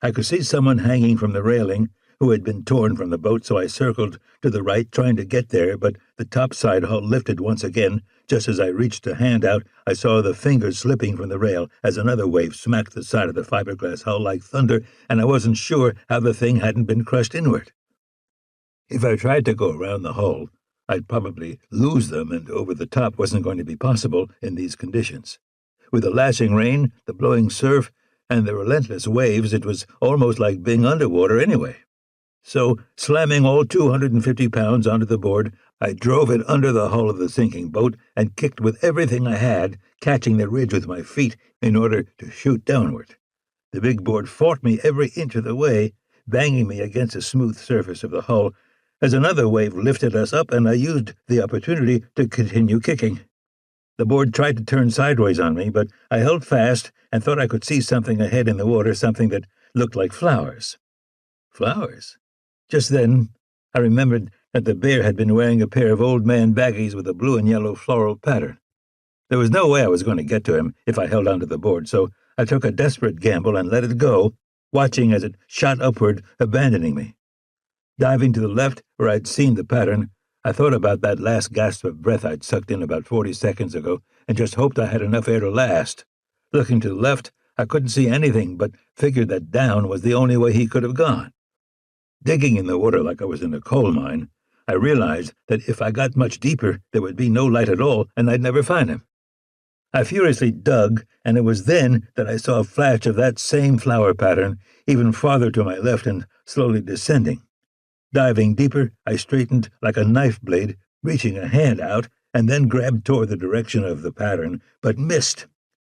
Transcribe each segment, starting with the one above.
I could see someone hanging from the railing who had been torn from the boat, so I circled to the right, trying to get there, but the topside hull lifted once again. Just as I reached a hand out, I saw the fingers slipping from the rail as another wave smacked the side of the fiberglass hull like thunder, and I wasn't sure how the thing hadn't been crushed inward. If I tried to go around the hull, I'd probably lose them, and over the top wasn't going to be possible in these conditions. With the lashing rain, the blowing surf, and the relentless waves, it was almost like being underwater anyway. So, slamming all 250 pounds onto the board, I drove it under the hull of the sinking boat and kicked with everything I had, catching the ridge with my feet in order to shoot downward. The big board fought me every inch of the way, banging me against the smooth surface of the hull, as another wave lifted us up, and I used the opportunity to continue kicking. The board tried to turn sideways on me, but I held fast and thought I could see something ahead in the water, something that looked like flowers. Flowers? Just then, I remembered that the bear had been wearing a pair of old man baggies with a blue and yellow floral pattern. There was no way I was going to get to him if I held onto the board, so I took a desperate gamble and let it go, watching as it shot upward, abandoning me. Diving to the left, where I'd seen the pattern, I thought about that last gasp of breath I'd sucked in about 40 seconds ago and just hoped I had enough air to last. Looking to the left, I couldn't see anything, but figured that down was the only way he could have gone. Digging in the water like I was in a coal mine, I realized that if I got much deeper, there would be no light at all, and I'd never find him. I furiously dug, and it was then that I saw a flash of that same flower pattern, even farther to my left and slowly descending. Diving deeper, I straightened like a knife blade, reaching a hand out, and then grabbed toward the direction of the pattern, but missed.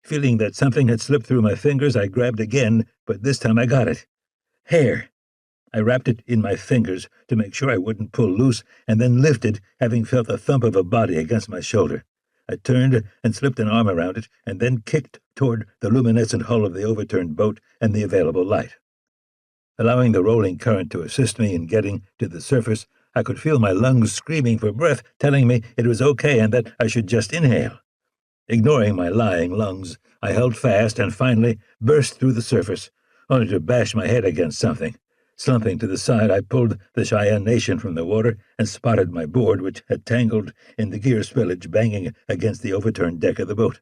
Feeling that something had slipped through my fingers, I grabbed again, but this time I got it. Hair. I wrapped it in my fingers to make sure I wouldn't pull loose, and then lifted, having felt the thump of a body against my shoulder. I turned and slipped an arm around it, and then kicked toward the luminescent hull of the overturned boat and the available light. Allowing the rolling current to assist me in getting to the surface, I could feel my lungs screaming for breath, telling me it was okay and that I should just inhale. Ignoring my lying lungs, I held fast and finally burst through the surface, only to bash my head against something. Slumping to the side, I pulled the Cheyenne Nation from the water and spotted my board, which had tangled in the gear spillage, banging against the overturned deck of the boat.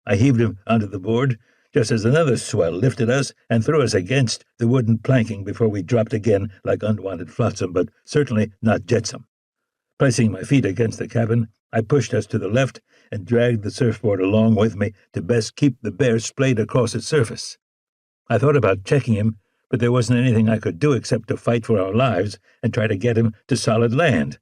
I heaved him onto the board, just as another swell lifted us and threw us against the wooden planking before we dropped again like unwanted flotsam, but certainly not jetsam. Placing my feet against the cabin, I pushed us to the left and dragged the surfboard along with me to best keep the bear splayed across its surface. I thought about checking him, but there wasn't anything I could do except to fight for our lives and try to get him to solid land.